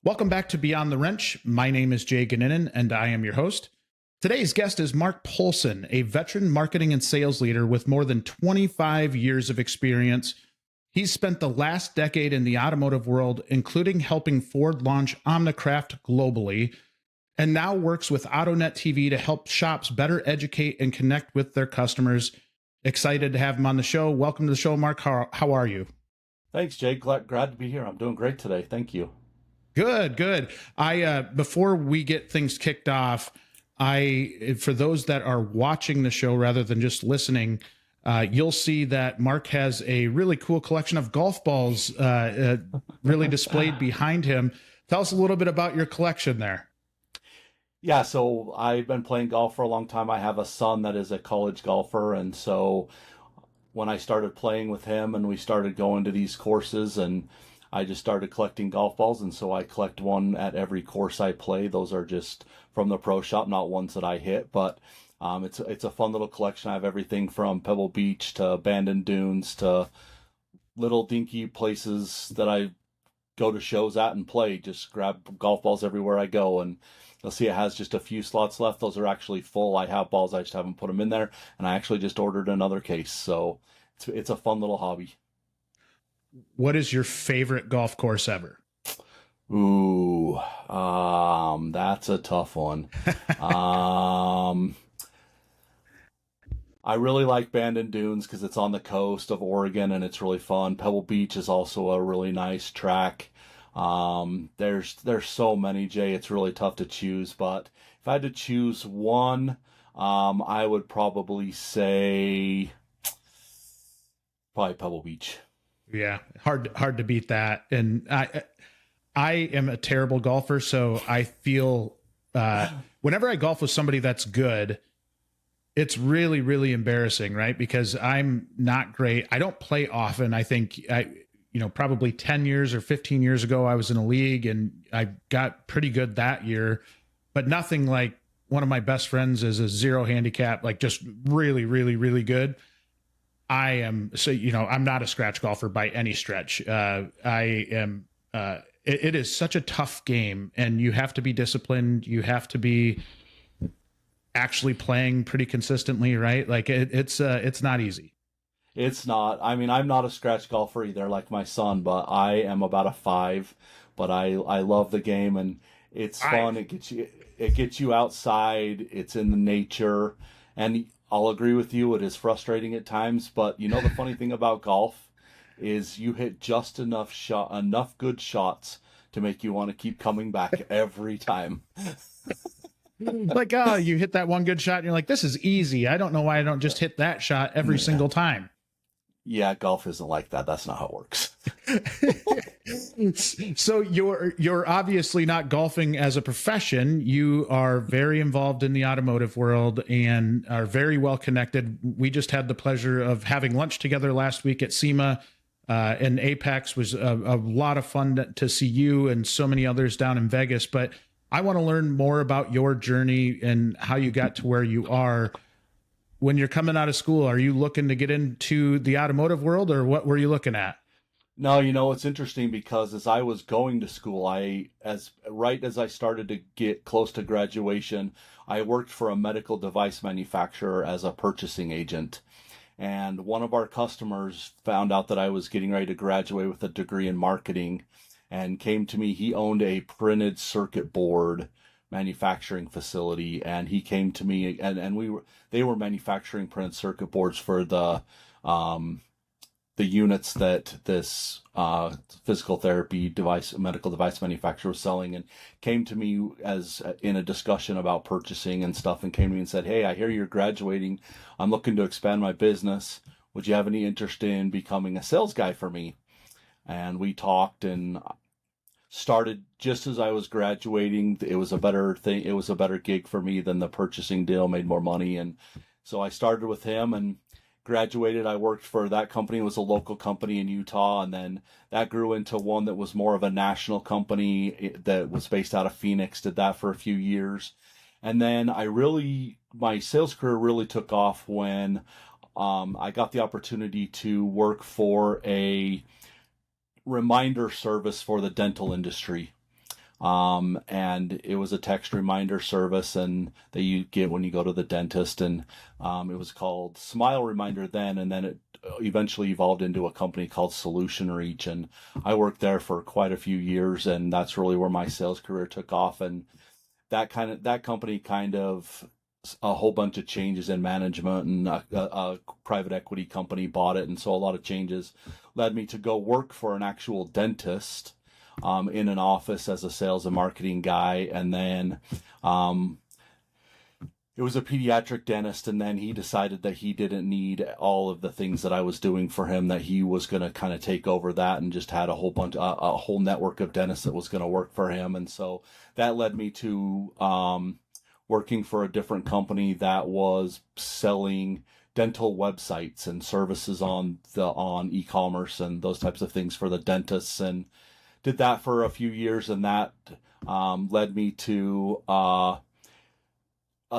Welcome back to Beyond the Wrench. My name is Jay Goninen, and I am your host. Today's guest is Marc Poulsen, a veteran marketing and sales leader with more than 25 years of experience. He's spent the last decade in the automotive world, including helping Ford launch Omnicraft globally, and now works with AutoNet TV to help shops better educate and connect with their customers. Excited to have him on the show. Welcome to the show, Marc. How are you? Thanks, Jay. Glad to be here. I'm doing great today. Thank you. Good, good. Before we get things kicked off, for those that are watching the show rather than just listening, you'll see that Marc has a really cool collection of golf balls really displayed behind him. Tell us a little bit about your collection there. Yeah, so I've been playing golf for a long time. I have a son that is a college golfer, and so when I started playing with him and we started going to these courses, and I just started collecting golf balls, and so I collect one at every course I play. Those are just from the pro shop, not ones that I hit, but it's a fun little collection. I have everything from Pebble Beach to abandoned dunes to little dinky places that I go to shows at and play. Just grab golf balls everywhere I go, and you'll see it has just a few slots left. Those are actually full. I have balls, I just haven't put them in there, and I actually just ordered another case. So it's a fun little hobby. What is your favorite golf course ever? Ooh, that's a tough one. I really like Bandon Dunes because it's on the coast of Oregon and it's really fun. Pebble Beach is also a really nice track. There's so many, Jay. It's really tough to choose, but if I had to choose one, I would probably say probably Pebble Beach. Yeah, hard to beat that. And I am a terrible golfer, so I feel whenever I golf with somebody that's good, it's really, really embarrassing, right? Because I'm not great. I don't play often. I think probably 10 years or 15 years ago, I was in a league and I got pretty good that year, but nothing like one of my best friends is a zero handicap, like just really, really, really good. I'm not a scratch golfer by any stretch. It is such a tough game, and you have to be disciplined. You have to be actually playing pretty consistently, right? Like it's not easy. It's not. I mean, I'm not a scratch golfer either, like my son, but I am about a five. But I love the game, and it's fun. It gets you outside. It's in the nature, and I'll agree with you. It is frustrating at times, but the funny thing about golf is you hit just enough good shots to make you want to keep coming back every time. Like, oh, you hit that one good shot, and you're like, this is easy. I don't know why I don't just hit that shot every single time. Yeah, golf isn't like that. That's not how it works. So you're obviously not golfing as a profession. You are very involved in the automotive world and are very well connected. We just had the pleasure of having lunch together last week at SEMA, and Apex was a lot of fun to see you and so many others down in Vegas. But I want to learn more about your journey and how you got to where you are. When you're coming out of school, are you looking to get into the automotive world, or what were you looking at? No, it's interesting because as I was going to school, right as I started to get close to graduation, I worked for a medical device manufacturer as a purchasing agent. And one of our customers found out that I was getting ready to graduate with a degree in marketing and came to me. He owned a printed circuit board manufacturing facility, and he came to me, and they were manufacturing printed circuit boards for the units that this physical therapy medical device manufacturer was selling, and came to me as in a discussion about purchasing and stuff, and came to me and said, "Hey, I hear you're graduating. I'm looking to expand my business. Would you have any interest in becoming a sales guy for me?" And we talked and started just as I was graduating. It was a better thing. It was a better gig for me than the purchasing deal, made more money. And so I started with him and graduated. I worked for that company. It was a local company in Utah. And then that grew into one that was more of a national company that was based out of Phoenix. Did that for a few years. And then my sales career really took off when I got the opportunity to work for a reminder service for the dental industry. And it was a text reminder service and that you get when you go to the dentist. And it was called Smile Reminder then, and then it eventually evolved into a company called Solution Reach. And I worked there for quite a few years, and that's really where my sales career took off. And that company kind of a whole bunch of changes in management, and a private equity company bought it, and so a lot of changes led me to go work for an actual dentist in an office as a sales and marketing guy. And then it was a pediatric dentist, and then he decided that he didn't need all of the things that I was doing for him, that he was going to kind of take over that, and just had a whole network of dentists that was going to work for him. And so that led me to working for a different company that was selling dental websites and services on e-commerce and those types of things for the dentists, and did that for a few years. And that led me to a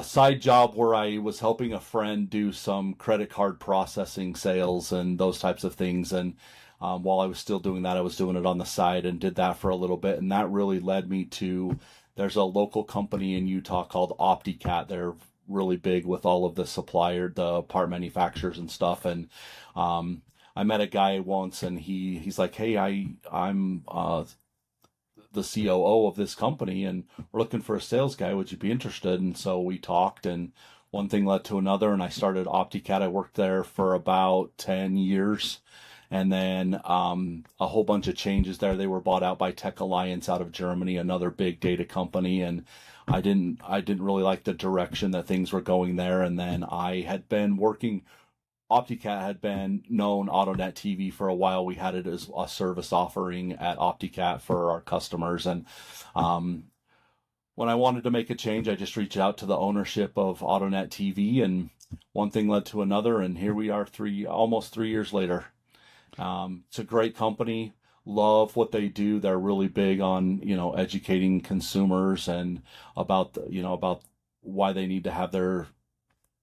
side job where I was helping a friend do some credit card processing sales and those types of things. And while I was still doing that, I was doing it on the side, and did that for a little bit. And that really led me to, there's a local company in Utah called OptiCat. They're really big with all of the part manufacturers and stuff. And I met a guy once, and he's like, "Hey, I'm the COO of this company, and we're looking for a sales guy. Would you be interested?" And so we talked, and one thing led to another, and I started OptiCat. I worked there for about 10 years. And then a whole bunch of changes there. They were bought out by Tech Alliance out of Germany, another big data company, and I didn't really like the direction that things were going there. And then I had been working. OptiCat had been known AutoNet TV for a while. We had it as a service offering at OptiCat for our customers. And when I wanted to make a change, I just reached out to the ownership of AutoNet TV, and one thing led to another, and here we are almost 3 years later. It's a great company. Love what they do. They're really big on, educating consumers and about why they need to have their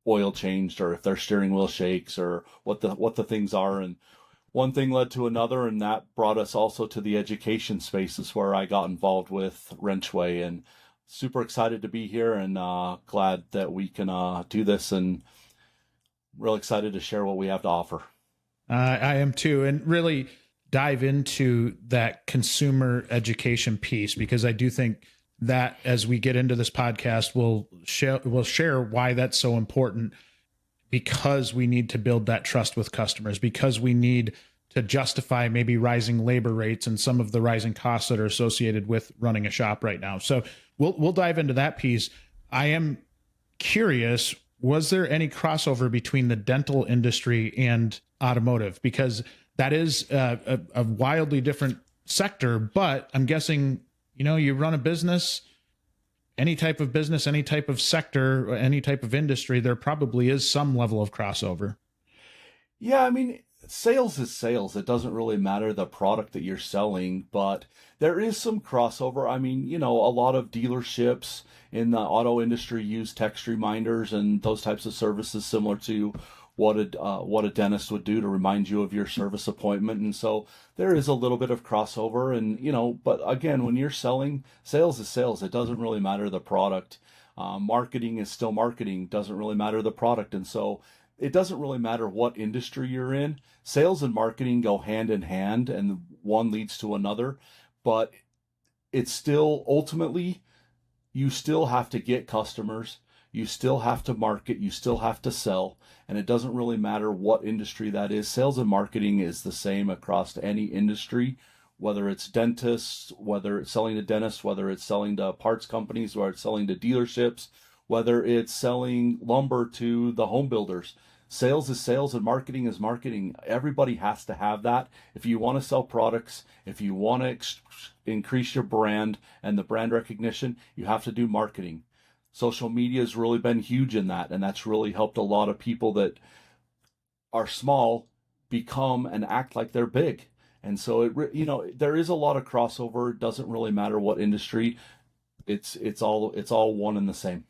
oil changed, or if their steering wheel shakes, or what the things are. And one thing led to another, and that brought us also to the education spaces where I got involved with WrenchWay, and super excited to be here, and glad that we can do this, and real excited to share what we have to offer. I am too, and really dive into that consumer education piece, because I do think that as we get into this podcast, we'll share why that's so important, because we need to build that trust with customers, because we need to justify maybe rising labor rates and some of the rising costs that are associated with running a shop right now. So we'll dive into that piece. I am curious, was there any crossover between the dental industry and automotive? Because that is a wildly different sector, but I'm guessing, you run a business, any type of sector, any type of industry, there probably is some level of crossover. Yeah, I mean, sales is sales. It doesn't really matter the product that you're selling, but there is some crossover. I mean, a lot of dealerships in the auto industry use text reminders and those types of services, similar to what a dentist would do to remind you of your service appointment. And so there is a little bit of crossover, and but again, when you're selling, sales is sales. It doesn't really matter the product. Marketing is still marketing. Doesn't really matter the product. And so it doesn't really matter what industry you're in. Sales and marketing go hand in hand, and one leads to another. But it's still, ultimately, you still have to get customers. You still have to market. You still have to sell. And it doesn't really matter what industry that is. Sales and marketing is the same across any industry, whether it's dentists, whether it's selling to dentists, whether it's selling to parts companies, whether it's selling to dealerships, whether it's selling lumber to the home builders. Sales is sales and marketing is marketing. Everybody has to have that. If you want to sell products, if you want to increase your brand and the brand recognition, you have to do marketing. Social media has really been huge in that, and that's really helped a lot of people that are small become and act like they're big. And so there is a lot of crossover. It doesn't really matter what industry. It's all one and the same.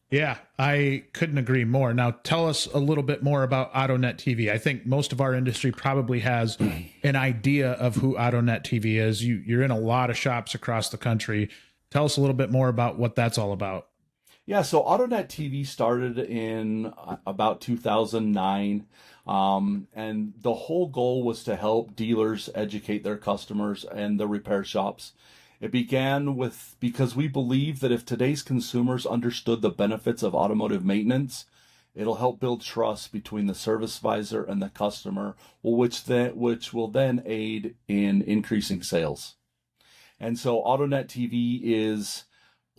Yeah, I couldn't agree more. Now, tell us a little bit more about AutoNet TV. I think most of our industry probably has an idea of who AutoNet TV is. You're in a lot of shops across the country. Tell us a little bit more about what that's all about. Yeah, so AutoNet TV started in about 2009. And the whole goal was to help dealers educate their customers and the repair shops. It began with because we believe that if today's consumers understood the benefits of automotive maintenance, it'll help build trust between the service advisor and the customer, which will then aid in increasing sales. And so AutoNet TV is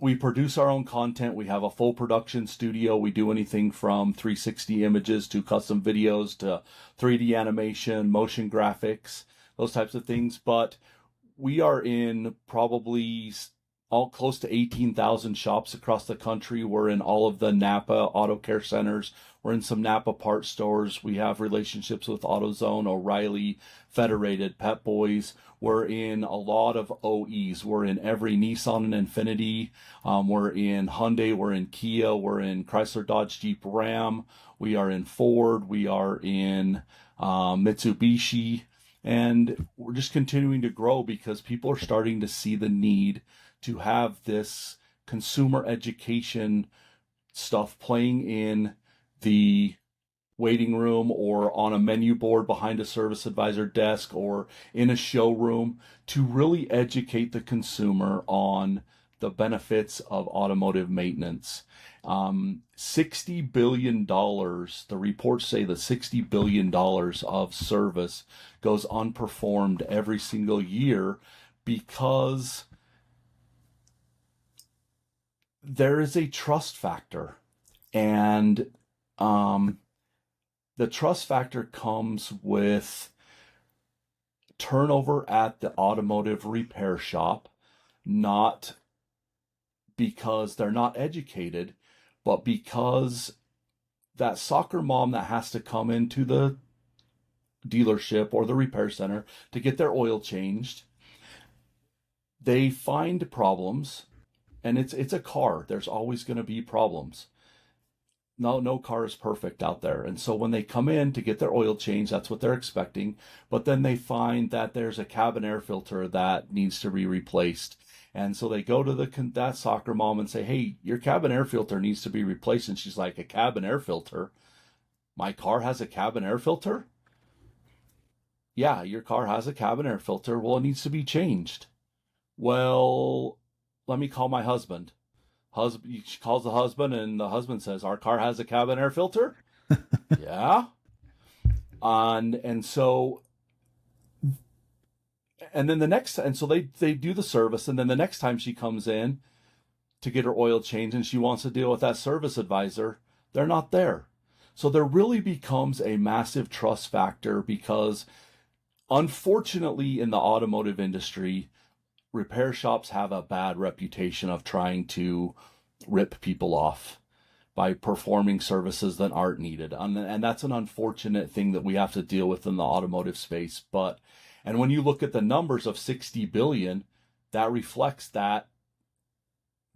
we produce our own content. We have a full production studio. We do anything from 360 images to custom videos to 3D animation, motion graphics, those types of things. But we are in probably all close to 18,000 shops across the country. We're in all of the Napa Auto Care Centers. We're in some Napa parts stores. We have relationships with AutoZone, O'Reilly, Federated, Pep Boys. We're in a lot of OEs. We're in every Nissan and Infiniti. We're in Hyundai. We're in Kia. We're in Chrysler, Dodge, Jeep, Ram. We are in Ford. We are in Mitsubishi. And we're just continuing to grow because people are starting to see the need to have this consumer education stuff playing in the waiting room or on a menu board behind a service advisor desk or in a showroom to really educate the consumer on the benefits of automotive maintenance. $60 billion, the reports say that $60 billion of service goes unperformed every single year because there is a trust factor. And the trust factor comes with turnover at the automotive repair shop, not because they're not educated, but because that soccer mom that has to come into the dealership or the repair center to get their oil changed, they find problems, and it's a car. There's always going to be problems. No car is perfect out there. And so when they come in to get their oil changed, that's what they're expecting. But then they find that there's a cabin air filter that needs to be replaced. And so they go to that soccer mom and say, hey, your cabin air filter needs to be replaced. And she's like, a cabin air filter? My car has a cabin air filter? Yeah, your car has a cabin air filter. Well, it needs to be changed. Well, let me call my husband. She calls the husband, and the husband says, our car has a cabin air filter? Yeah. And so they do the service, and then the next time she comes in to get her oil changed and she wants to deal with that service advisor, they're not there. So there really becomes a massive trust factor because unfortunately in the automotive industry, repair shops have a bad reputation of trying to rip people off by performing services that aren't needed. And that's an unfortunate thing that we have to deal with in the automotive space. And when you look at the numbers of 60 billion, that reflects that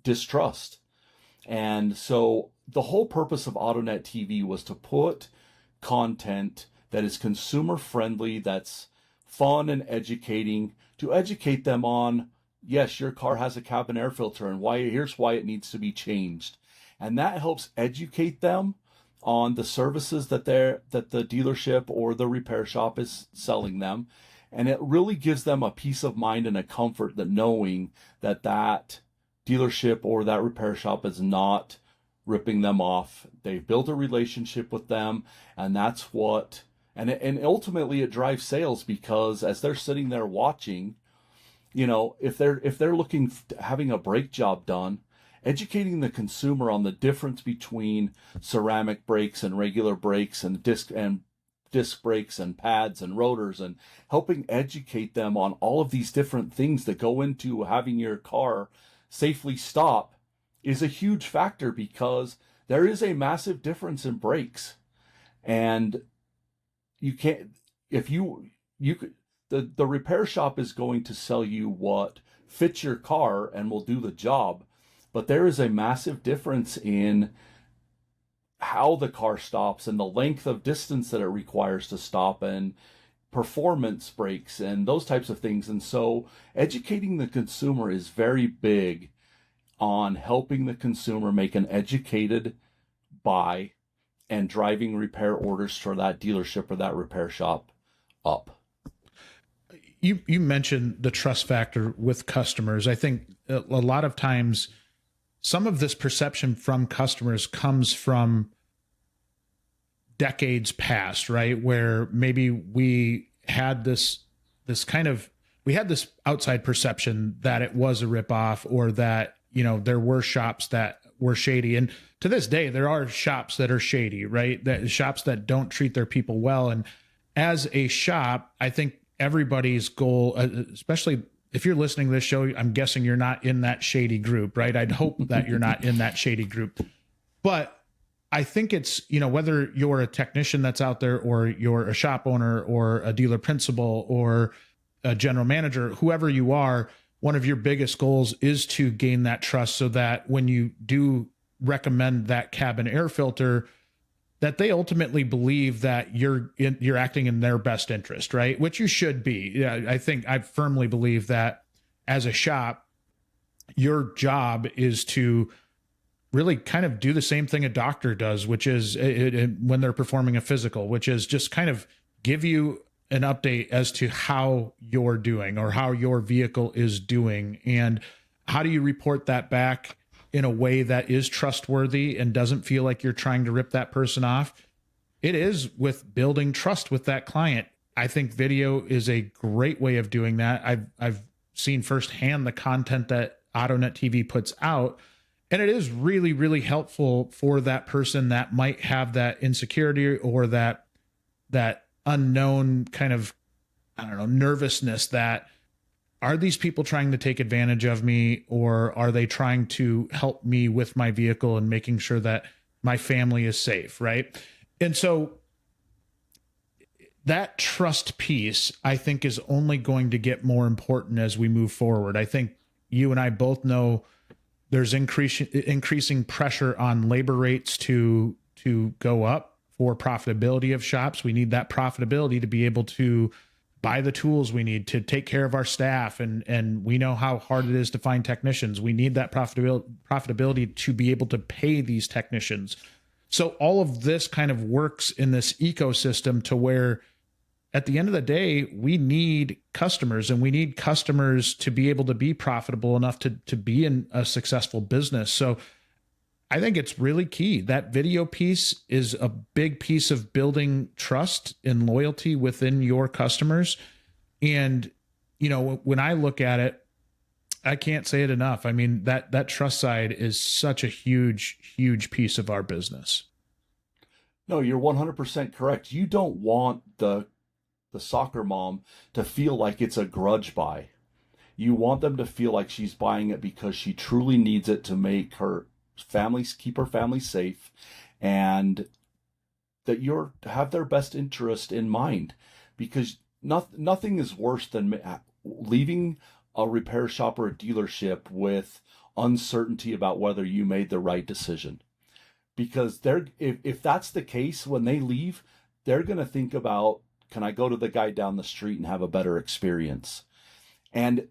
distrust. And so the whole purpose of AutoNet TV was to put content that is consumer friendly, that's fun and educating, to educate them on, yes, your car has a cabin air filter and here's why it needs to be changed. And that helps educate them on the services that the dealership or the repair shop is selling them. And it really gives them a peace of mind and a comfort that knowing that dealership or that repair shop is not ripping them off. They've built a relationship with them, and that's what, and ultimately it drives sales because as they're sitting there watching, if they're having a brake job done, educating the consumer on the difference between ceramic brakes and regular brakes and disc brakes and pads and rotors, and helping educate them on all of these different things that go into having your car safely stop is a huge factor because there is a massive difference in brakes. And you can't, the repair shop is going to sell you what fits your car and will do the job. but there is a massive difference in how the car stops and the length of distance that it requires to stop and performance breaks and those types of things. And so educating the consumer is very big on helping the consumer make an educated buy and driving repair orders for that dealership or that repair shop up. You mentioned the trust factor with customers. I think a lot of times some of this perception from customers comes from decades past, right? Where maybe we had this outside perception that it was a ripoff, or that, there were shops that were shady. And to this day, there are shops that are shady, right? That shops that don't treat their people well. And as a shop, I think everybody's goal, especially if you're listening to this show, I'm guessing you're not in that shady group, right? I'd hope that you're not in that shady group. But I think it's, whether you're a technician that's out there, or you're a shop owner, or a dealer principal, or a general manager, whoever you are, one of your biggest goals is to gain that trust, so that when you do recommend that cabin air filter, that they ultimately believe that you're acting in their best interest, right? Which you should be. Yeah, I firmly believe that as a shop, your job is to really kind of do the same thing a doctor does, which is when they're performing a physical, which is just kind of give you an update as to how you're doing, or how your vehicle is doing, and how do you report that back in a way that is trustworthy and doesn't feel like you're trying to rip that person off. It is with building trust with that client. I think video is a great way of doing that. I've seen firsthand the content that AutoNet TV puts out, and it is really, really helpful for that person that might have that insecurity, or that unknown kind of, nervousness that, are these people trying to take advantage of me, or are they trying to help me with my vehicle and making sure that my family is safe, right? And so that trust piece, I think, is only going to get more important as we move forward. I think you and I both know there's increasing pressure on labor rates to go up for profitability of shops. We need that profitability to be able to buy the tools we need to take care of our staff. And we know how hard it is to find technicians. We need that profitability to be able to pay these technicians. So all of this kind of works in this ecosystem to where at the end of the day, we need customers, and we need customers to be able to be profitable enough to be in a successful business. So I think it's really key. That video piece is a big piece of building trust and loyalty within your customers. And, when I look at it, I can't say it enough. I mean, that trust side is such a huge, huge piece of our business. No, you're 100% correct. You don't want the soccer mom to feel like it's a grudge buy. You want them to feel like she's buying it because she truly needs it to make her keep her family safe, and that you have their best interest in mind, because nothing is worse than leaving a repair shop or a dealership with uncertainty about whether you made the right decision. Because if that's the case, when they leave, they're going to think about, can I go to the guy down the street and have a better experience? And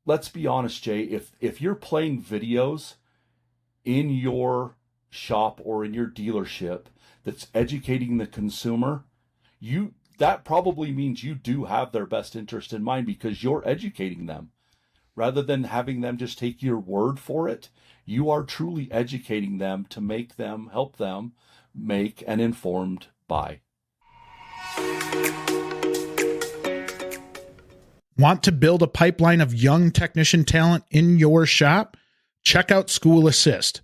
let's be honest, Jay, if you're playing videos in your shop or in your dealership that's educating the consumer, that probably means you do have their best interest in mind, because you're educating them. Rather than having them just take your word for it, you are truly educating them to help them make an informed buy. Want to build a pipeline of young technician talent in your shop? Check out School Assist.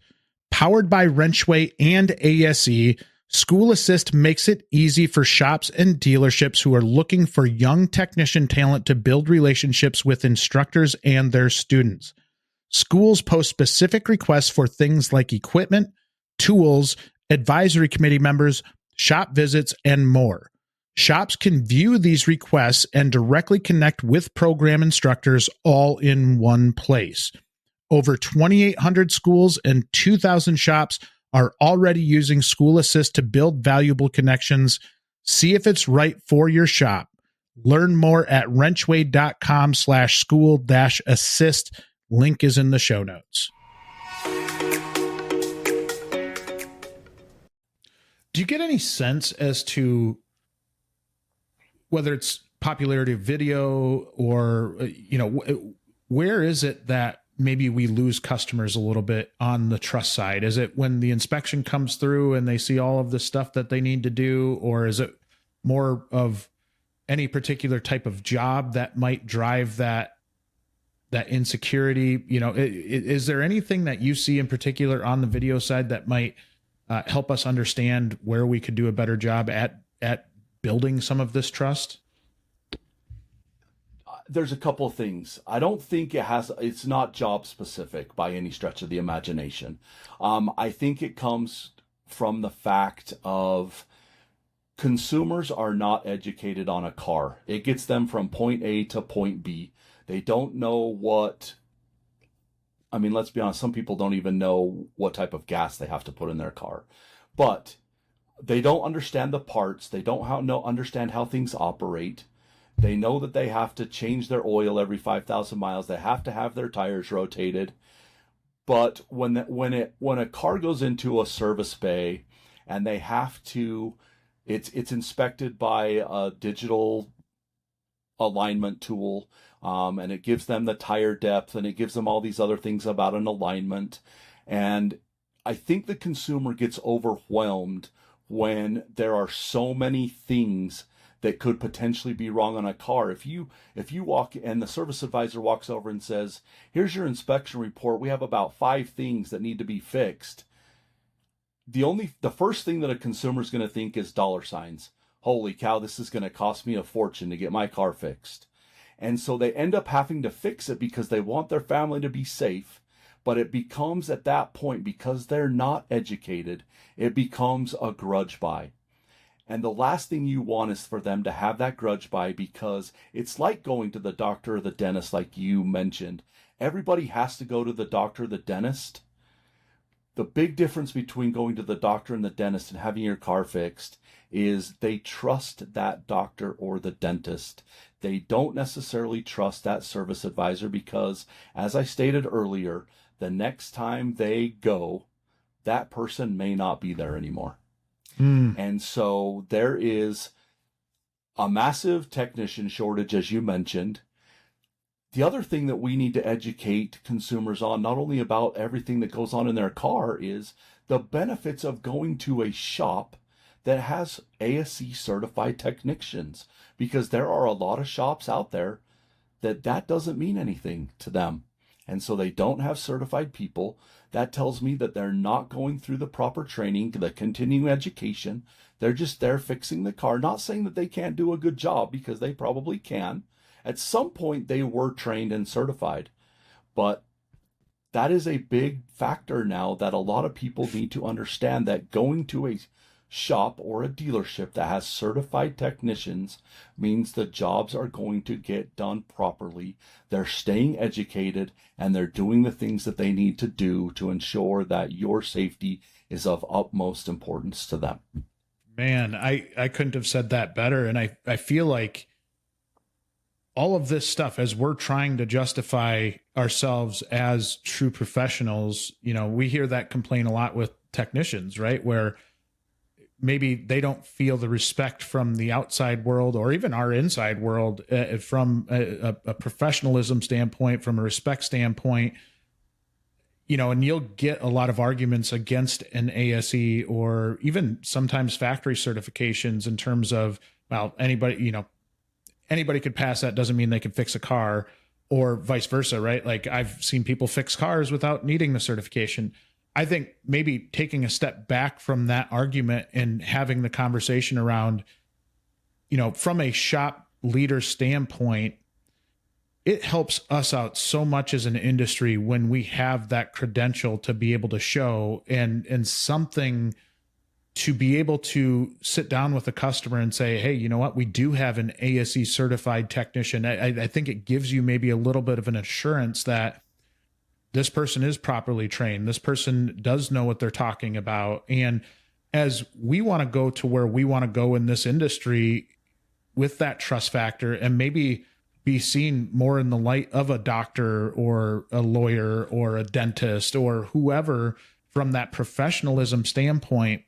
Powered by WrenchWay and ASE, School Assist makes it easy for shops and dealerships who are looking for young technician talent to build relationships with instructors and their students. Schools post specific requests for things like equipment, tools, advisory committee members, shop visits, and more. Shops can view these requests and directly connect with program instructors all in one place. Over 2,800 schools and 2,000 shops are already using School Assist to build valuable connections. See if it's right for your shop. Learn more at wrenchway.com/school-assist. Link is in the show notes. Do you get any sense as to whether it's popularity of video or, where is it that maybe we lose customers a little bit on the trust side? Is it when the inspection comes through and they see all of the stuff that they need to do, or is it more of any particular type of job that might drive that insecurity? Is there anything that you see in particular on the video side that might help us understand where we could do a better job at building some of this trust? There's a couple of things. I don't think it's not job specific by any stretch of the imagination. I think it comes from the fact of consumers are not educated on a car. It gets them from point A to point B. They don't know let's be honest, some people don't even know what type of gas they have to put in their car. But they don't understand the parts. They don't understand how things operate. They know that they have to change their oil every 5,000 miles. They have to have their tires rotated. But when a car goes into a service bay and they have to, it's inspected by a digital alignment tool, and it gives them the tire depth, and it gives them all these other things about an alignment. And I think the consumer gets overwhelmed when there are so many things that could potentially be wrong on a car. If you walk and the service advisor walks over and says, "Here's your inspection report. We have about 5 things that need to be fixed." The first thing that a consumer is going to think is dollar signs. Holy cow, this is going to cost me a fortune to get my car fixed. And so they end up having to fix it because they want their family to be safe. But it becomes, at that point, because they're not educated, it becomes a grudge buy. And the last thing you want is for them to have that grudge buy, because it's like going to the doctor or the dentist, like you mentioned. Everybody has to go to the doctor or the dentist. The big difference between going to the doctor and the dentist and having your car fixed is they trust that doctor or the dentist. They don't necessarily trust that service advisor because, as I stated earlier, the next time they go, that person may not be there anymore. And so there is a massive technician shortage, as you mentioned. The other thing that we need to educate consumers on, not only about everything that goes on in their car, is the benefits of going to a shop that has ASE-certified technicians, because there are a lot of shops out there that doesn't mean anything to them. And so they don't have certified people. That tells me that they're not going through the proper training, the continuing education. They're just there fixing the car. Not saying that they can't do a good job, because they probably can. At some point, they were trained and certified. But that is a big factor now that a lot of people need to understand, that going to a shop or a dealership that has certified technicians means the jobs are going to get done properly. They're staying educated, and they're doing the things that they need to do to ensure that your safety is of utmost importance to them. Man, I couldn't have said that better. And I feel like all of this stuff, as we're trying to justify ourselves as true professionals, we hear that complaint a lot with technicians, right? Where maybe they don't feel the respect from the outside world or even our inside world, from a professionalism standpoint, from a respect standpoint, and you'll get a lot of arguments against an ASE or even sometimes factory certifications in terms of, well, anybody could pass that, doesn't mean they can fix a car, or vice versa, right? Like, I've seen people fix cars without needing the certification. I think maybe taking a step back from that argument and having the conversation around, from a shop leader standpoint, it helps us out so much as an industry when we have that credential to be able to show and something to be able to sit down with a customer and say, hey, you know what, we do have an ASE certified technician. I think it gives you maybe a little bit of an assurance that this person is properly trained. This person does know what they're talking about. And as we want to go to where we want to go in this industry with that trust factor and maybe be seen more in the light of a doctor or a lawyer or a dentist or whoever from that professionalism standpoint,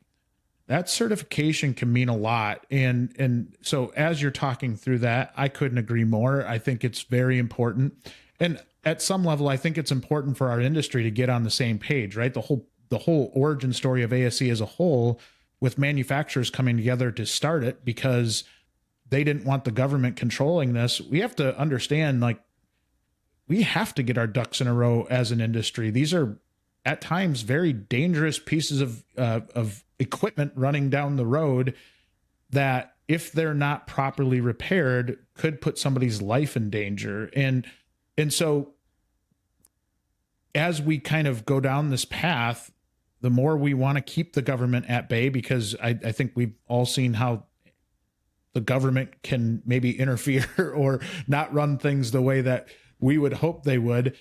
that certification can mean a lot. And so as you're talking through that, I couldn't agree more. I think it's very important. And at some level, I think it's important for our industry to get on the same page, right? The whole origin story of ASE as a whole, with manufacturers coming together to start it because they didn't want the government controlling this. We have to understand, like, we have to get our ducks in a row as an industry. These are at times very dangerous pieces of equipment running down the road that, if they're not properly repaired, could put somebody's life in danger. And so as we kind of go down this path, the more we want to keep the government at bay, because I think we've all seen how the government can maybe interfere or not run things the way that we would hope they would.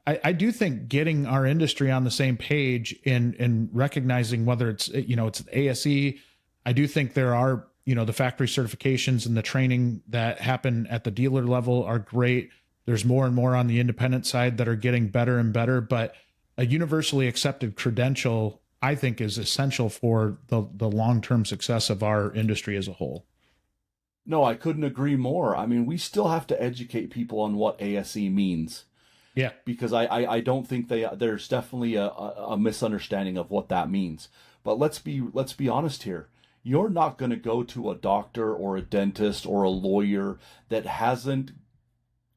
I do think getting our industry on the same page and recognizing whether it's, it's ASE. I do think there are, the factory certifications and the training that happen at the dealer level are great. There's more and more on the independent side that are getting better and better, but a universally accepted credential, I think, is essential for the long-term success of our industry as a whole. No, I couldn't agree more. I mean, we still have to educate people on what ASE means. Yeah. Because I don't think there's definitely a misunderstanding of what that means. But let's be honest here. You're not going to go to a doctor or a dentist or a lawyer that hasn't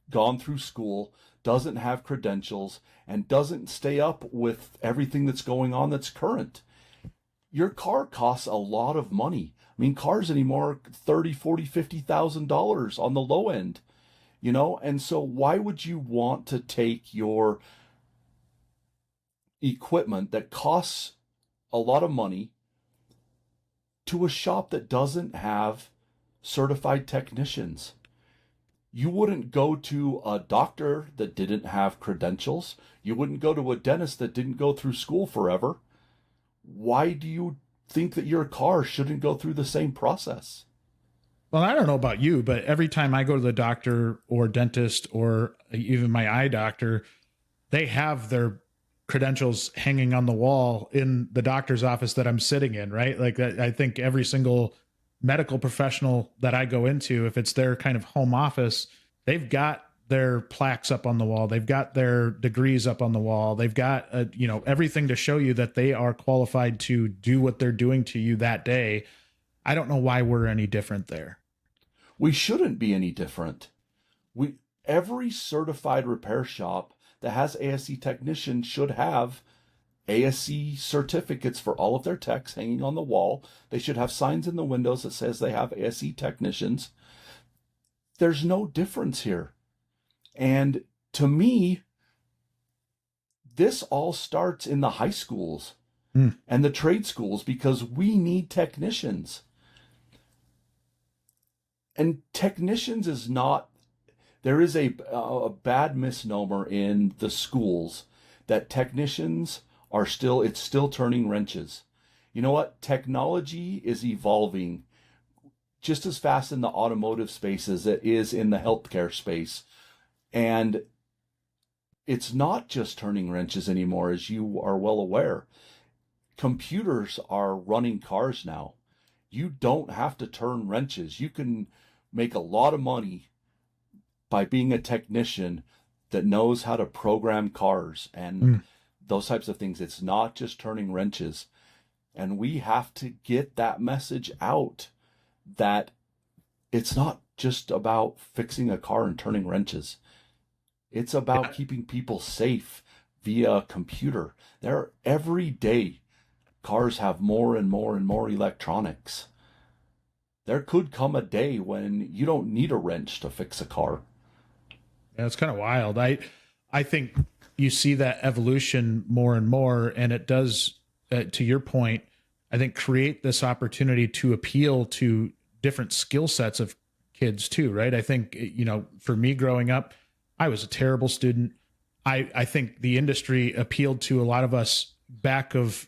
gone through school, doesn't have credentials, and doesn't stay up with everything that's going on that's current. Your car costs a lot of money. I mean, cars anymore, $30,000, $40,000, $50,000 on the low end, and so why would you want to take your equipment that costs a lot of money to a shop that doesn't have certified technicians? You wouldn't go to a doctor that didn't have credentials. You wouldn't go to a dentist that didn't go through school forever. Why do you think that your car shouldn't go through the same process? Well, I don't know about you, but every time I go to the doctor or dentist or even my eye doctor, they have their credentials hanging on the wall in the doctor's office that I'm sitting in, right? Like, I think every single medical professional that I go into, if it's their kind of home office, they've got their plaques up on the wall. They've got their degrees up on the wall. They've got, everything to show you that they are qualified to do what they're doing to you that day. I don't know why we're any different there. We shouldn't be any different. Every certified repair shop that has ASE technicians should have ASE certificates for all of their techs hanging on the wall. They should have signs in the windows that says they have ASE technicians. There's no difference here. And to me, this all starts in the high schools and the trade schools, because we need technicians. And technicians is not, there is a bad misnomer in the schools that technicians are it's still turning wrenches. You know what? Technology is evolving just as fast in the automotive space as it is in the healthcare space. And it's not just turning wrenches anymore, as you are well aware. Computers are running cars now. You don't have to turn wrenches. You can make a lot of money by being a technician that knows how to program cars and those types of things. It's not just turning wrenches. And we have to get that message out that it's not just about fixing a car and turning wrenches. It's about keeping people safe via a computer. Every day, cars have more and more and more electronics. There could come a day when you don't need a wrench to fix a car. Yeah, it's kind of wild. I think you see that evolution more and more, and it does, to your point, I think create this opportunity to appeal to different skill sets of kids too, right? I think, for me growing up, I was a terrible student. I think the industry appealed to a lot of us back of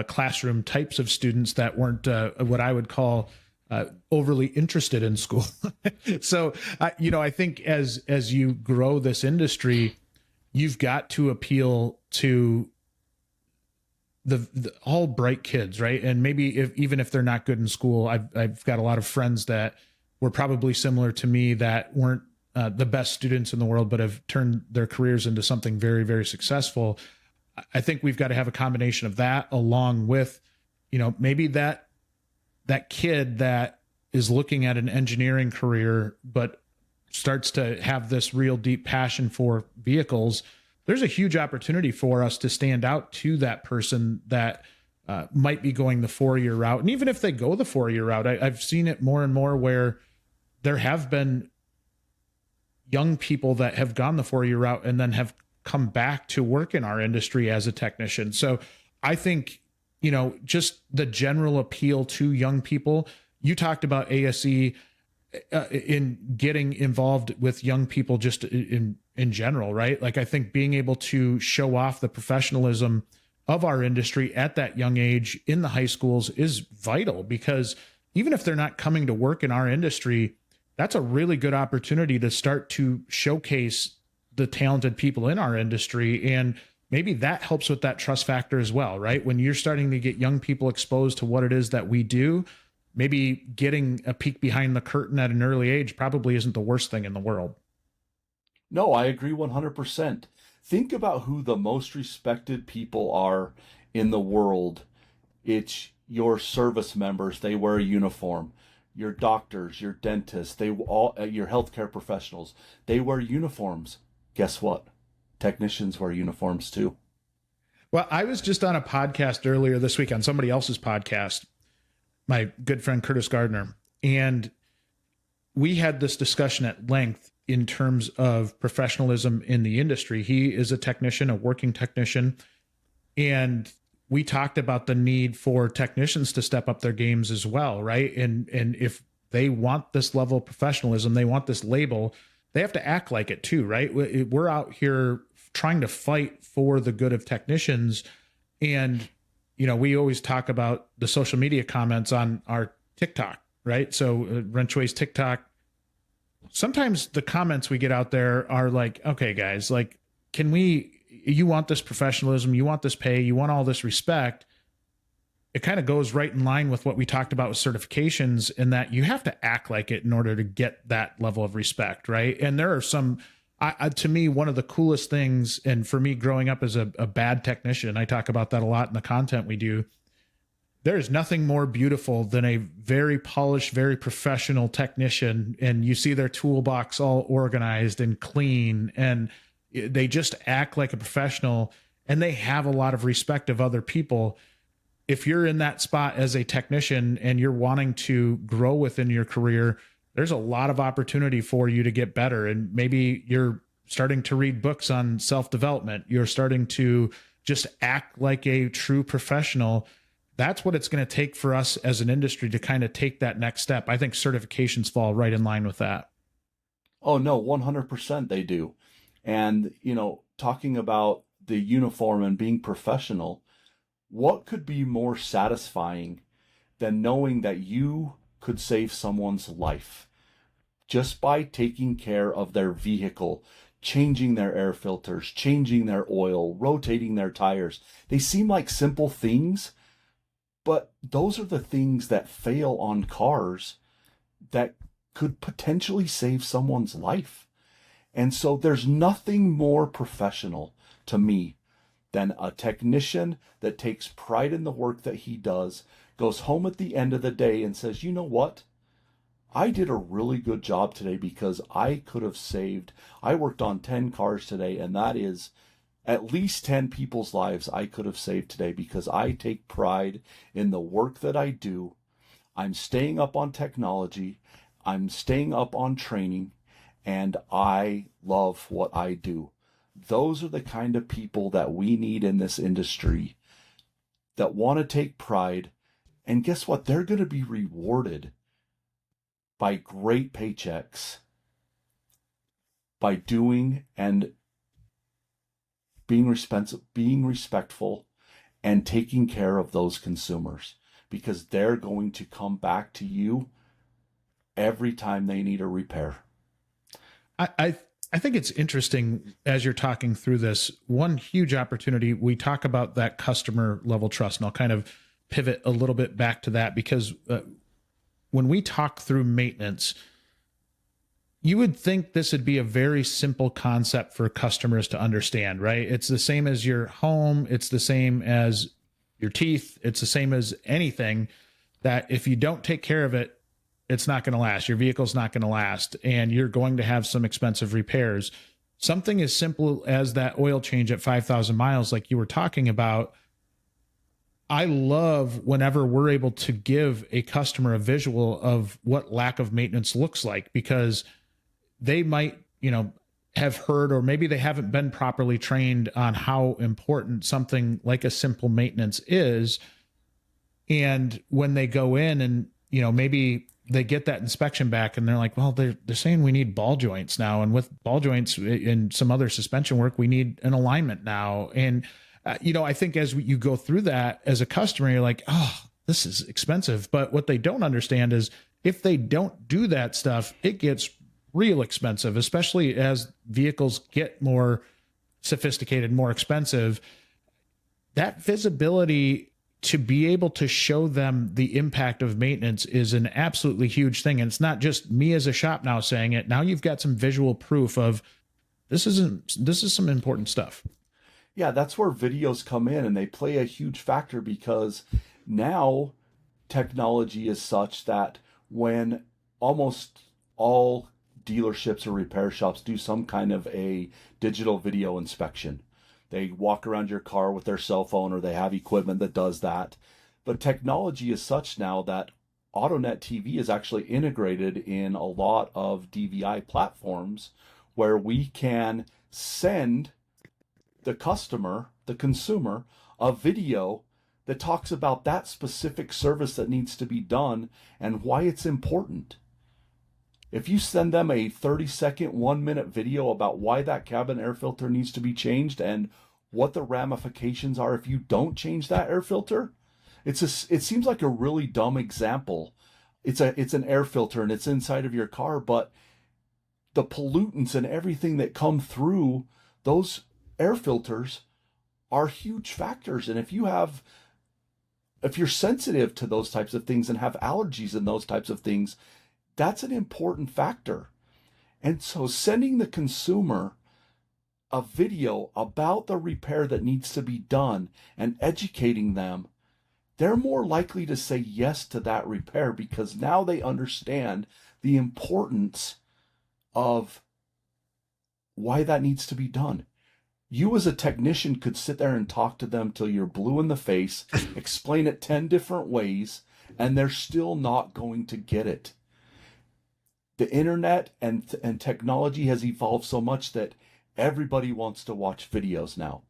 classroom types of students that weren't what I would call overly interested in school. So, I think as you grow this industry, you've got to appeal to the all bright kids, right? And maybe even if they're not good in school, I've got a lot of friends that were probably similar to me that weren't the best students in the world, but have turned their careers into something very, very successful. I think we've got to have a combination of that along with, maybe that kid that is looking at an engineering career, but starts to have this real deep passion for vehicles. There's a huge opportunity for us to stand out to that person that might be going the 4-year route. And even if they go the 4-year route, I've seen it more and more where there have been young people that have gone the 4-year route and then have come back to work in our industry as a technician. So I think, just the general appeal to young people. You talked about ASE in getting involved with young people just in general, right? Like, I think being able to show off the professionalism of our industry at that young age in the high schools is vital, because even if they're not coming to work in our industry, that's a really good opportunity to start to showcase the talented people in our industry. And maybe that helps with that trust factor as well, right? When you're starting to get young people exposed to what it is that we do, maybe getting a peek behind the curtain at an early age probably isn't the worst thing in the world. No, I agree 100%. Think about who the most respected people are in the world. It's your service members. They wear a uniform. Your doctors, your dentists, your healthcare professionals, they wear uniforms. Guess what? Technicians wear uniforms too. Well, I was just on a podcast earlier this week, on somebody else's podcast, my good friend Curtis Gardner, and we had this discussion at length in terms of professionalism in the industry. He is a technician, a working technician, and we talked about the need for technicians to step up their games as well, right? And if they want this level of professionalism, they want this label, they have to act like it too, right? We're out here trying to fight for the good of technicians. And, we always talk about the social media comments on our TikTok, right? So WrenchWay's TikTok, sometimes the comments we get out there are like, okay, guys, like, you want this professionalism, you want this pay, you want all this respect. It kind of goes right in line with what we talked about with certifications, in that you have to act like it in order to get that level of respect, right? And there are some, to me, one of the coolest things, and for me growing up as a bad technician, I talk about that a lot in the content we do. There's nothing more beautiful than a very polished, very professional technician, and you see their toolbox all organized and clean, and they just act like a professional, and they have a lot of respect of other people. If you're in that spot as a technician and you're wanting to grow within your career, there's a lot of opportunity for you to get better. And maybe you're starting to read books on self-development. You're starting to just act like a true professional. That's what it's going to take for us as an industry to kind of take that next step. I think certifications fall right in line with that. Oh, no, 100% they do. And, talking about the uniform and being professional, what could be more satisfying than knowing that you could save someone's life just by taking care of their vehicle, changing their air filters, changing their oil, rotating their tires? They seem like simple things, but those are the things that fail on cars that could potentially save someone's life. And so there's nothing more professional to me than a technician that takes pride in the work that he does, goes home at the end of the day and says, you know what? I did a really good job today because I worked on 10 cars today, and that is at least 10 people's lives I could have saved today because I take pride in the work that I do. I'm staying up on technology. I'm staying up on training, and I love what I do. Those are the kind of people that we need in this industry, that want to take pride. And guess what? They're going to be rewarded by great paychecks by doing and being respectful, and taking care of those consumers, because they're going to come back to you every time they need a repair. I think it's interesting as you're talking through this. One huge opportunity, we talk about that customer level trust, and I'll kind of pivot a little bit back to that, because when we talk through maintenance, you would think this would be a very simple concept for customers to understand, right? It's the same as your home. It's the same as your teeth. It's the same as anything, that if you don't take care of it, it's not going to last. Your vehicle's not going to last, and you're going to have some expensive repairs. Something as simple as that oil change at 5,000 miles, like you were talking about, I love whenever we're able to give a customer a visual of what lack of maintenance looks like, because they might, have heard, or maybe they haven't been properly trained on how important something like a simple maintenance is. And when they go in and, maybe they get that inspection back and they're like, well, they're saying we need ball joints now. And with ball joints and some other suspension work, we need an alignment now. And, I think as you go through that as a customer, you're like, oh, this is expensive. But what they don't understand is if they don't do that stuff, it gets real expensive, especially as vehicles get more sophisticated, more expensive. That visibility to be able to show them the impact of maintenance is an absolutely huge thing. And it's not just me as a shop now saying it. Now you've got some visual proof of this is some important stuff. Yeah, that's where videos come in, and they play a huge factor, because now technology is such that when almost all dealerships or repair shops do some kind of a digital video inspection, they walk around your car with their cell phone, or they have equipment that does that. But technology is such now that AutoNet TV is actually integrated in a lot of DVI platforms, where we can send the customer, the consumer, a video that talks about that specific service that needs to be done and why it's important. If you send them a 30-second, 1-minute video about why that cabin air filter needs to be changed and what the ramifications are if you don't change that air filter, it seems like a really dumb example. It's an air filter and it's inside of your car, but the pollutants and everything that come through those air filters are huge factors. And if you're sensitive to those types of things and have allergies and those types of things, that's an important factor. And so sending the consumer a video about the repair that needs to be done and educating them, they're more likely to say yes to that repair, because now they understand the importance of why that needs to be done. You as a technician could sit there and talk to them till you're blue in the face, explain it 10 different ways, and they're still not going to get it. The internet and technology has evolved so much that everybody wants to watch videos now.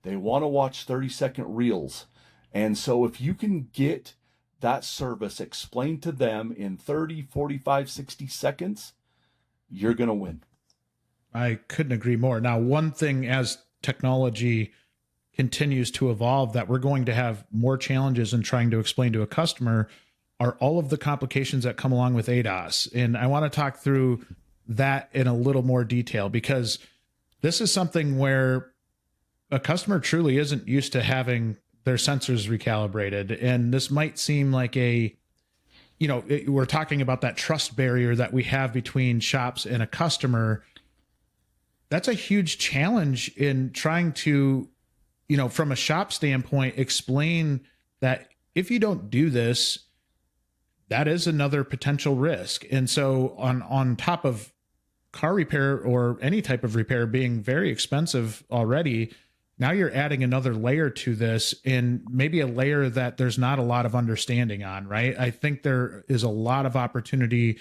They want to watch 30-second reels. And so if you can get that service explained to them in 30, 45, 60 seconds, you're going to win. I couldn't agree more. Now, one thing as technology continues to evolve that we're going to have more challenges in trying to explain to a customer are all of the complications that come along with ADAS. And I want to talk through that in a little more detail, because this is something where a customer truly isn't used to having their sensors recalibrated. And this might seem like we're talking about that trust barrier that we have between shops and a customer. That's a huge challenge in trying to, from a shop standpoint, explain that if you don't do this, that is another potential risk. And so on top of car repair or any type of repair being very expensive already, now you're adding another layer to this, and maybe a layer that there's not a lot of understanding on, right? I think there is a lot of opportunity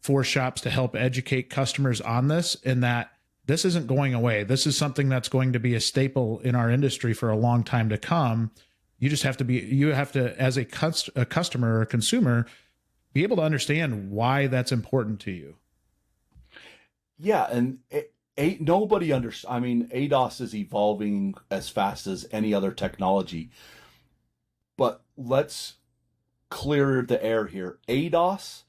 for shops to help educate customers on this, and that this isn't going away. This is something that's going to be a staple in our industry for a long time to come. You have to, as a customer or a consumer, be able to understand why that's important to you. Yeah, and Nobody understands. I mean, ADAS is evolving as fast as any other technology. But let's clear the air here. ADAS,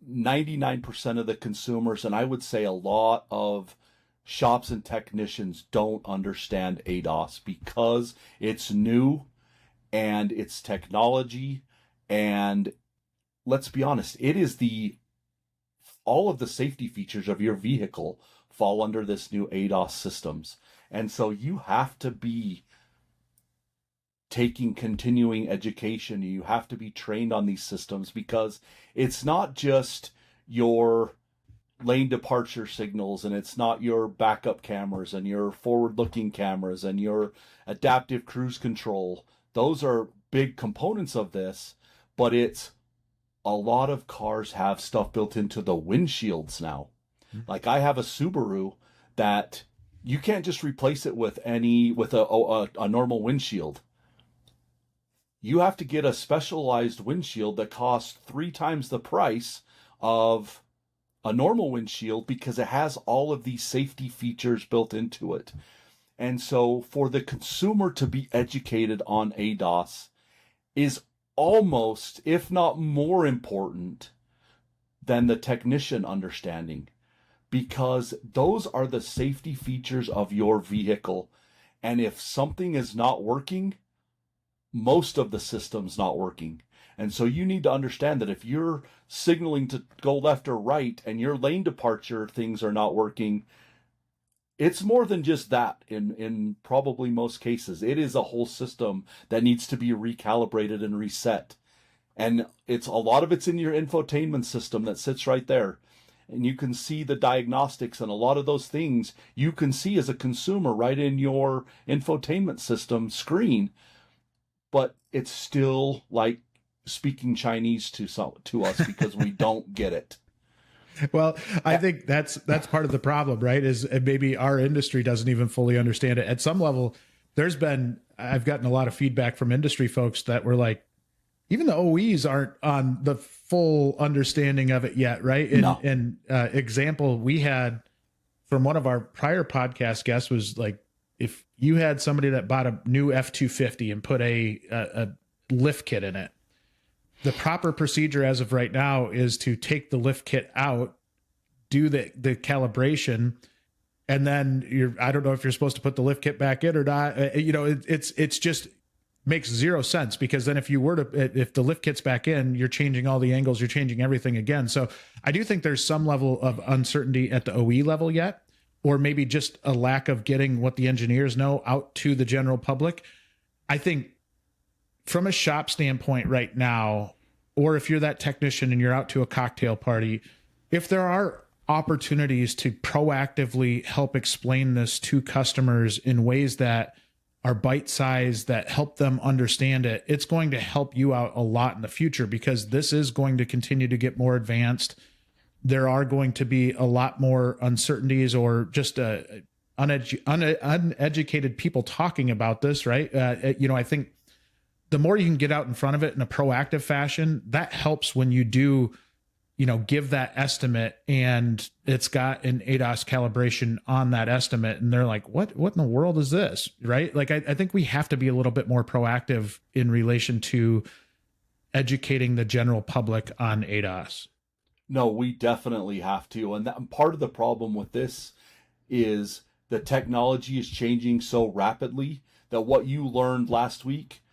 99% of the consumers, and I would say a lot of shops and technicians don't understand ADAS because it's new and it's technology. And let's be honest, it is all of the safety features of your vehicle fall under this new ADAS systems. And so you have to be taking continuing education. You have to be trained on these systems because it's not just your lane departure signals, and it's not your backup cameras and your forward-looking cameras and your adaptive cruise control. Those are big components of this, but it's a lot of cars have stuff built into the windshields now. Like I have a Subaru that you can't just replace it with a normal windshield. You have to get a specialized windshield that costs 3 times the price of a normal windshield because it has all of these safety features built into it. And so for the consumer to be educated on ADAS is almost, if not more important than the technician understanding, because those are the safety features of your vehicle. And if something is not working, most of the system's not working. And so you need to understand that if you're signaling to go left or right and your lane departure things are not working, it's more than just that in probably most cases. It is a whole system that needs to be recalibrated and reset. And a lot of it's in your infotainment system that sits right there. And you can see the diagnostics and a lot of those things you can see as a consumer right in your infotainment system screen. But it's still like speaking Chinese to us because we don't get it. Well, I think that's part of the problem, right? Is maybe our industry doesn't even fully understand it. At some level, I've gotten a lot of feedback from industry folks that were like, even the OEs aren't on the full understanding of it yet, right? No. And example we had from one of our prior podcast guests was like, if you had somebody that bought a new F-250 and put a lift kit in it, the proper procedure as of right now is to take the lift kit out, do the calibration, and then I don't know if you're supposed to put the lift kit back in or not. It's just makes zero sense, because then if the lift kit's back in, you're changing all the angles, you're changing everything again. So I do think there's some level of uncertainty at the OE level yet, or maybe just a lack of getting what the engineers know out to the general public. I think from a shop standpoint right now, or if you're that technician and you're out to a cocktail party, if there are opportunities to proactively help explain this to customers in ways that are bite-sized, that help them understand it, it's going to help you out a lot in the future, because this is going to continue to get more advanced. There are going to be a lot more uncertainties, or just uneducated people talking about this, right? I think the more you can get out in front of it in a proactive fashion, that helps when you do, give that estimate and it's got an ADAS calibration on that estimate. And they're like, what in the world is this? Right? Like, I think we have to be a little bit more proactive in relation to educating the general public on ADAS. No, we definitely have to. And part of the problem with this is the technology is changing so rapidly that what you learned last week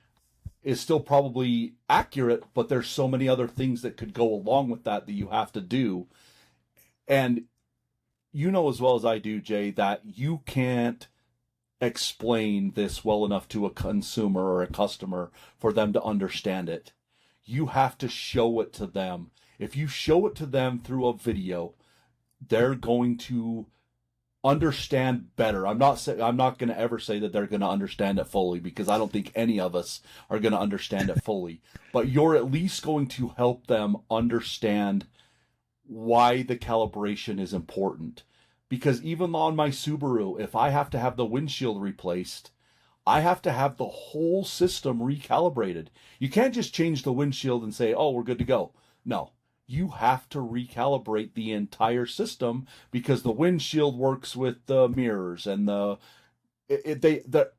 is still probably accurate, but there's so many other things that could go along with that you have to do. And you know as well as I do, Jay, that you can't explain this well enough to a consumer or a customer for them to understand it. You have to show it to them. If you show it to them through a video, they're going to understand better. I'm not going to ever say that they're going to understand it fully, because I don't think any of us are going to understand it fully. But you're at least going to help them understand why the calibration is important. Because even on my Subaru, if I have to have the windshield replaced, I have to have the whole system recalibrated. You can't just change the windshield and say, oh, we're good to go. No. you have to recalibrate the entire system because the windshield works with the mirrors and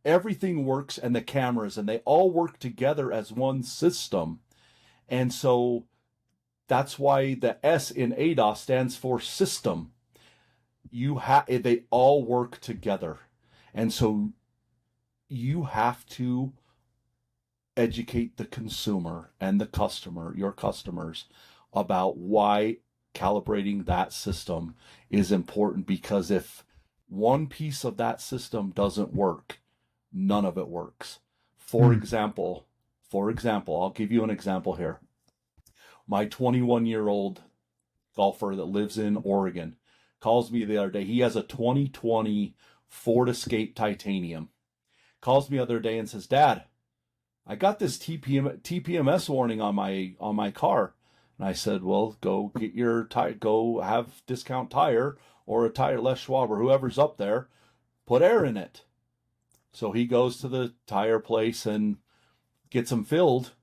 everything works, and the cameras, and they all work together as one system. And so that's why the S in ADAS stands for system. They all work together. And so you have to educate the consumer and the customer, your customers, about why calibrating that system is important, because if one piece of that system doesn't work, none of it works. For example, I'll give you an example here. My 21-year-old golfer that lives in Oregon calls me the other day. He has a 2020 Ford Escape Titanium. Calls me the other day and says, "Dad, I got this TPMS warning on my car." And I said, "Well, go get your tire, go have Discount Tire or a tire, Les Schwab or whoever's up there, put air in it." So he goes to the tire place and gets them filled,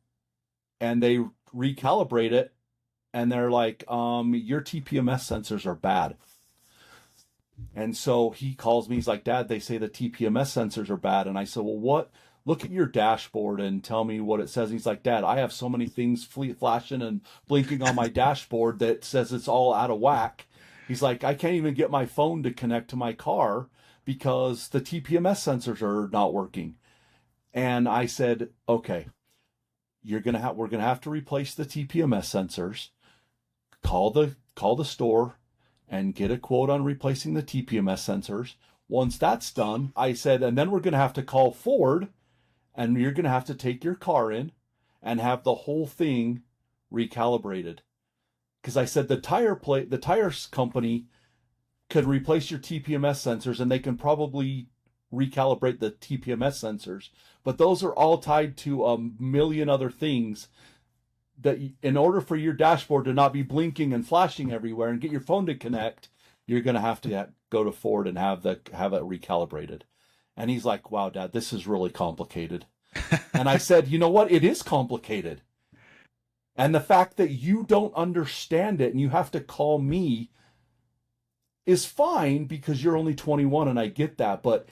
and they recalibrate it, and they're like, your TPMS sensors are bad. And so he calls me, he's like, "Dad, they say the TPMS sensors are bad." And I said, "Well, what? Look at your dashboard and tell me what it says." And he's like, "Dad, I have so many things flashing and blinking on my dashboard that says it's all out of whack." He's like, "I can't even get my phone to connect to my car because the TPMS sensors are not working." And I said, "Okay, we're gonna have to replace the TPMS sensors. Call the store and get a quote on replacing the TPMS sensors. Once that's done," I said, "and then we're gonna have to call Ford, and you're gonna have to take your car in and have the whole thing recalibrated." Because I said the tire company could replace your TPMS sensors, and they can probably recalibrate the TPMS sensors, but those are all tied to a million other things that in order for your dashboard to not be blinking and flashing everywhere and get your phone to connect, you're going to have to go to Ford and have it recalibrated. And he's like, "Wow, Dad, this is really complicated." And I said, "You know what? It is complicated. And the fact that you don't understand it and you have to call me is fine because you're only 21 and I get that, but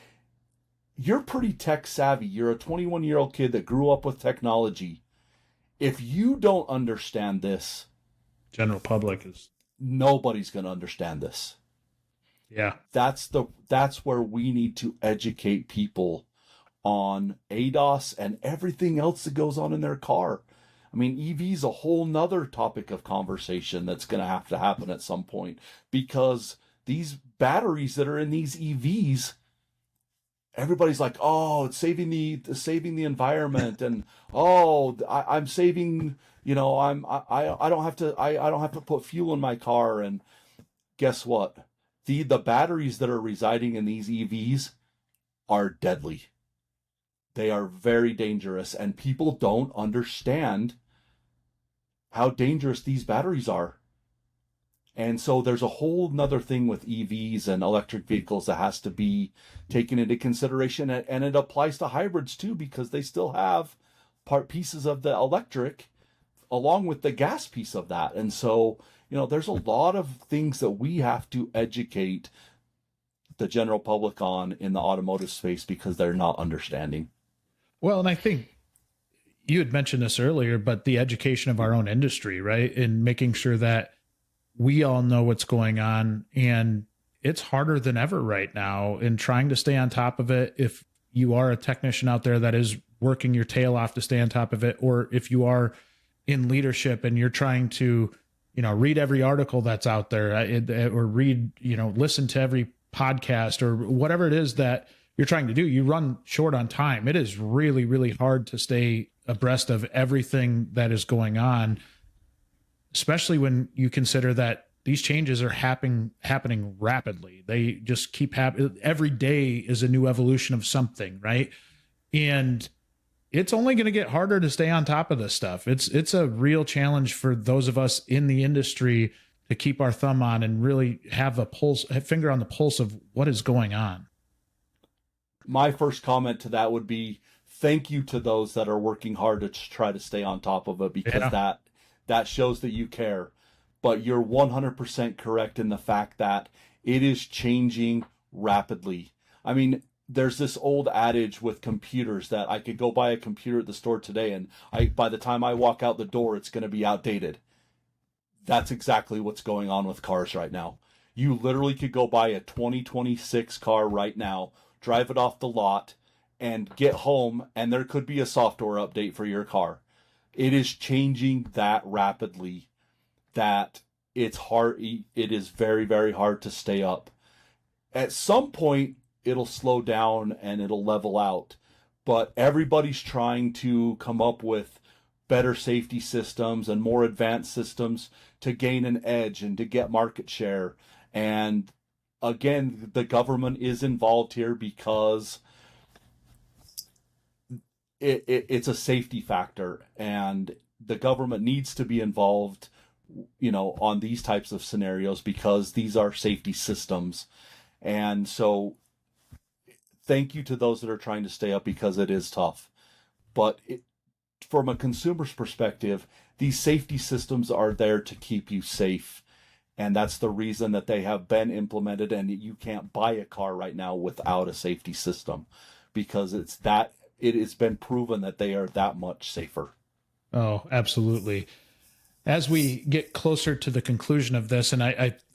you're pretty tech savvy. You're a 21-year-old kid that grew up with technology. If you don't understand this, General public is nobody's going to understand this." Yeah. That's where we need to educate people on ADAS and everything else that goes on in their car. I mean, EV's a whole nother topic of conversation that's going to happen at some point, because these batteries that are in these EVs, everybody's like, "Oh, it's saving the environment," and I'm saving, I don't have to put fuel in my car. And guess what? The batteries that are residing in these EVs are deadly. They are very dangerous, and people don't understand how dangerous these batteries are. And so there's a whole nother thing with EVs and electric vehicles that has to be taken into consideration. And it applies to hybrids too, because they still have pieces of the electric along with the gas piece of that. And so, there's a lot of things that we have to educate the general public on in the automotive space because they're not understanding. Well, and I think you had mentioned this earlier, but the education of our own industry, right? And making sure that we all know what's going on. And it's harder than ever right now in trying to stay on top of it. If you are a technician out there that is working your tail off to stay on top of it, or if you are in leadership and you're trying to, read every article that's out there, or read, listen to every podcast or whatever it is that you're trying to do, you run short on time. It is really, really hard to stay abreast of everything that is going on, especially when you consider that these changes are happening rapidly. They just keep happening. Every day is a new evolution of something, right? And it's only going to get harder to stay on top of this stuff. It's a real challenge for those of us in the industry to keep our thumb on and really have a finger on the pulse of what is going on. My first comment to that would be thank you to those that are working hard to try to stay on top of it, because that shows that you care. but you're 100% correct in the fact that it is changing rapidly. I mean, there's this old adage with computers that I could go buy a computer at the store today, and by the time I walk out the door, it's going to be outdated. That's exactly what's going on with cars right now. You literally could go buy a 2026 car right now, drive it off the lot, and get home, and there could be a software update for your car. It is changing that rapidly that it's hard. It is very, very hard to stay up. At some point, it'll slow down and it'll level out. But everybody's trying to come up with better safety systems and more advanced systems to gain an edge and to get market share. And again, the government is involved here because it's a safety factor, and the government needs to be involved, on these types of scenarios because these are safety systems. And so thank you to those that are trying to stay up because it is tough. But from a consumer's perspective, these safety systems are there to keep you safe. And that's the reason that they have been implemented, and you can't buy a car right now without a safety system because it has been proven that they are that much safer. Oh, absolutely. As we get closer to the conclusion of this, and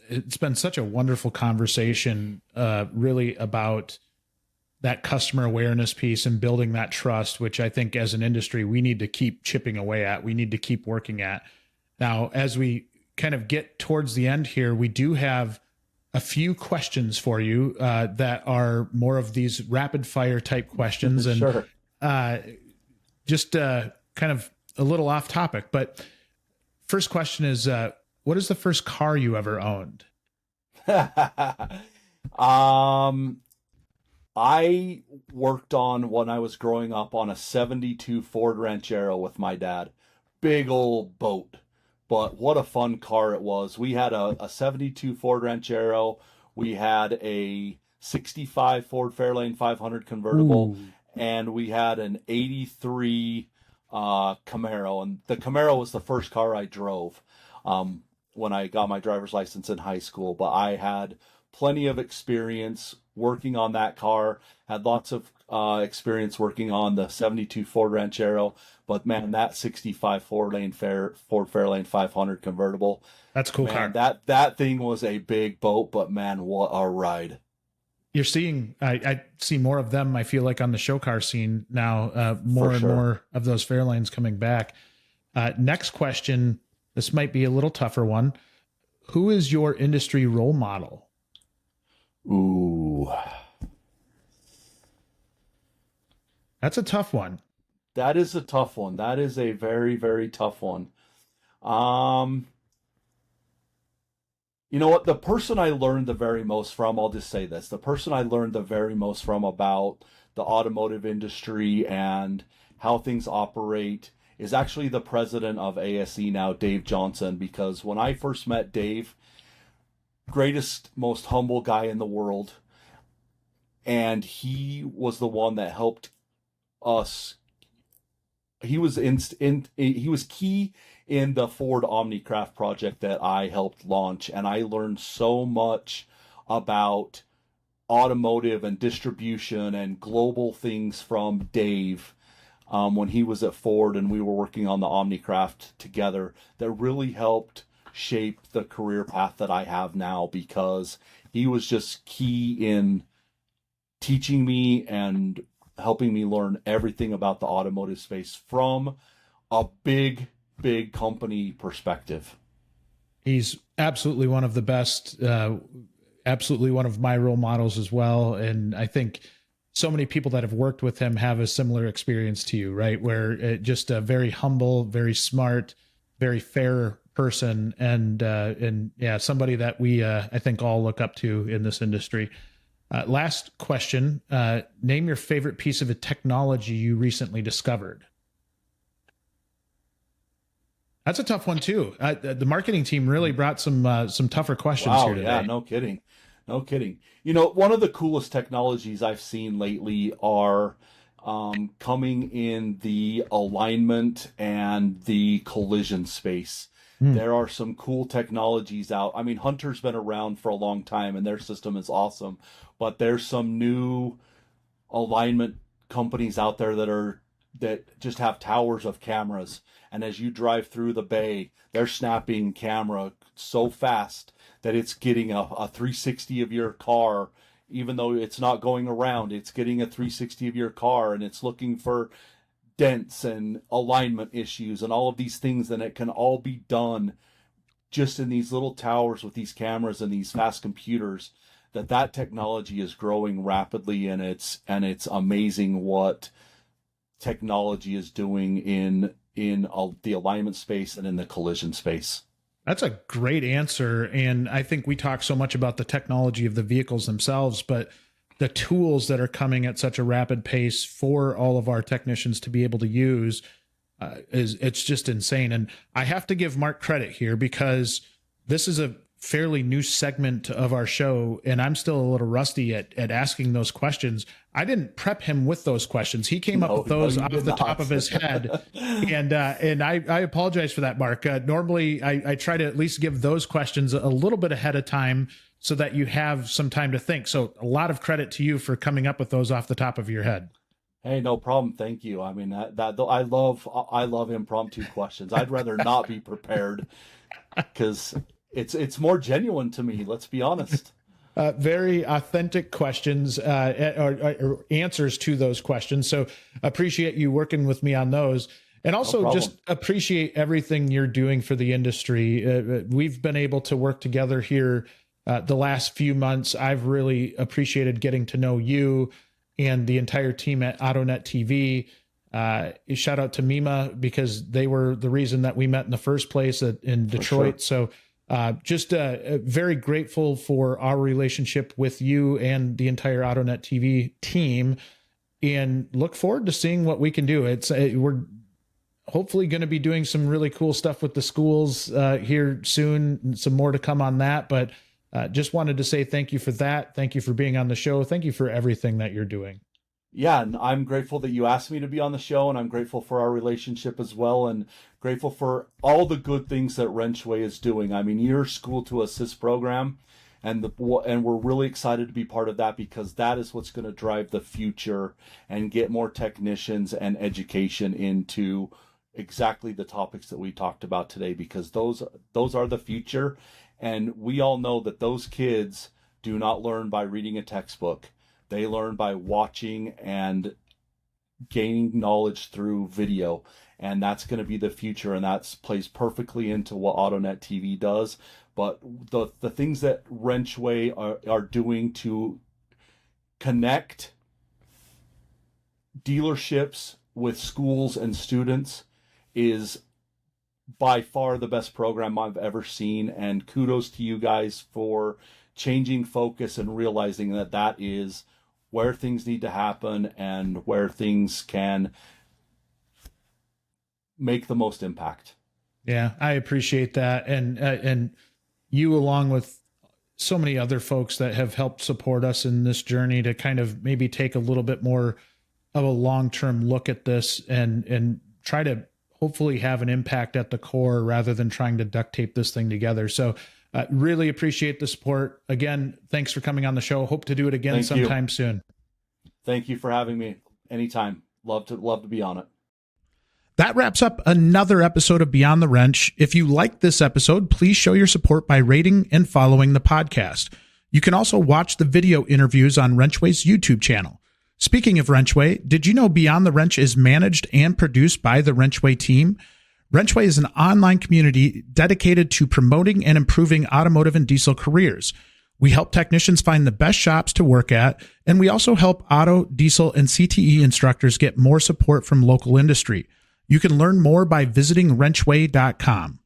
it's been such a wonderful conversation, really about that customer awareness piece and building that trust, which I think as an industry, we need to keep chipping away at. We need to keep working at. Now, as we kind of get towards the end here, we do have a few questions for you that are more of these rapid fire type questions. And Sure. Just kind of a little off topic, but first question is, what is the first car you ever owned? I worked on, when I was growing up, on a 72 Ford Ranchero with my dad. Big old boat. But what a fun car it was. We had a 72 Ford Ranchero. We had a 65 Ford Fairlane 500 convertible. Ooh. And we had an 83 Camaro. And the Camaro was the first car I drove when I got my driver's license in high school. But I had plenty of experience working on that car, had lots of experience working on the 72 Ford Ranchero, but man, that 65 Ford Fairlane 500 convertible, that's a cool man, car. That thing was a big boat, but man, what a ride. You're seeing, I see more of them, I feel like, on the show car scene now, more and more of those Fairlanes coming back. Next question, this might be a little tougher one. Who is your industry role model? Ooh. That's a tough one. That is a tough one. That is a very, very tough one. You know what? The person I learned the very most from, I'll just say this, the person I learned the very most from about the automotive industry and how things operate is actually the president of ASE now, Dave Johnson, because when I first met Dave, greatest, most humble guy in the world, and he was the one that helped us. He was he was key in the Ford Omnicraft project that I helped launch, and I learned so much about automotive and distribution and global things from Dave when he was at Ford and we were working on the Omnicraft together, that really helped shape the career path that I have now, because he was just key in teaching me and helping me learn everything about the automotive space from a big company perspective. He's absolutely one of the best, absolutely one of my role models as well. And I think so many people that have worked with him have a similar experience to you, right? Where just a very humble, very smart, very fair person, and yeah, somebody that we I think all look up to in this industry. Last question: name your favorite piece of technology you recently discovered. That's a tough one too. The marketing team really brought some tougher questions here today. Yeah, no kidding. You know, one of the coolest technologies I've seen lately are coming in the alignment and the collision space. There are some cool technologies out. I mean, Hunter's been around for a long time and their system is awesome, but there's some new alignment companies out there that just have towers of cameras. And as you drive through the bay, they're snapping camera so fast that it's getting a 360 of your car. Even though it's not going around, it's getting a 360 of your car, and it's looking for dents and alignment issues and all of these things. And it can all be done just in these little towers with these cameras and these fast computers. That technology is growing rapidly, and it's amazing what technology is doing in the alignment space and in the collision space. That's a great answer. And I think we talk so much about the technology of the vehicles themselves, but the tools that are coming at such a rapid pace for all of our technicians to be able to use it's just insane. And I have to give Marc credit here, because this is a fairly new segment of our show, and I'm still a little rusty at asking those questions. I didn't prep him with those questions. He came up with those off the top of his head. And I apologize for that, Marc. Normally I try to at least give those questions a little bit ahead of time so that you have some time to think. So a lot of credit to you for coming up with those off the top of your head. Hey, no problem. Thank you. I mean, I love impromptu questions. I'd rather not be prepared, because it's more genuine to me. Let's be honest. Very authentic questions or answers to those questions. So appreciate you working with me on those. And also just appreciate everything you're doing for the industry. We've been able to work together here the last few months. I've really appreciated getting to know you and the entire team at AutoNet TV. Shout out to Mima, because they were the reason that we met in the first place in Detroit. Sure. So just very grateful for our relationship with you and the entire AutoNet TV team, and look forward to seeing what we can do. We're hopefully going to be doing some really cool stuff with the schools here soon. Some more to come on that, but just wanted to say thank you for that. Thank you for being on the show. Thank you for everything that you're doing. Yeah, and I'm grateful that you asked me to be on the show, and I'm grateful for our relationship as well, and grateful for all the good things that WrenchWay is doing. I mean, your School to Assist program, and we're really excited to be part of that, because that is what's going to drive the future and get more technicians and education into exactly the topics that we talked about today, because those are the future. And we all know that those kids do not learn by reading a textbook. They learn by watching and gaining knowledge through video. And that's going to be the future. And that plays perfectly into what AutoNet TV does. But the things that WrenchWay are doing to connect dealerships with schools and students is by far the best program I've ever seen. And kudos to you guys for changing focus and realizing that is where things need to happen and where things can make the most impact. Yeah, I appreciate that. And you, along with so many other folks that have helped support us in this journey to kind of maybe take a little bit more of a long-term look at this and try to hopefully have an impact at the core rather than trying to duct tape this thing together. So really appreciate the support. Again, thanks for coming on the show. Hope to do it again sometime soon. Thank you for having me. Anytime. Love to be on it. That wraps up another episode of Beyond the Wrench. If you liked this episode, please show your support by rating and following the podcast. You can also watch the video interviews on WrenchWay's YouTube channel. Speaking of WrenchWay, did you know Beyond the Wrench is managed and produced by the WrenchWay team? WrenchWay is an online community dedicated to promoting and improving automotive and diesel careers. We help technicians find the best shops to work at, and we also help auto, diesel, and CTE instructors get more support from local industry. You can learn more by visiting wrenchway.com.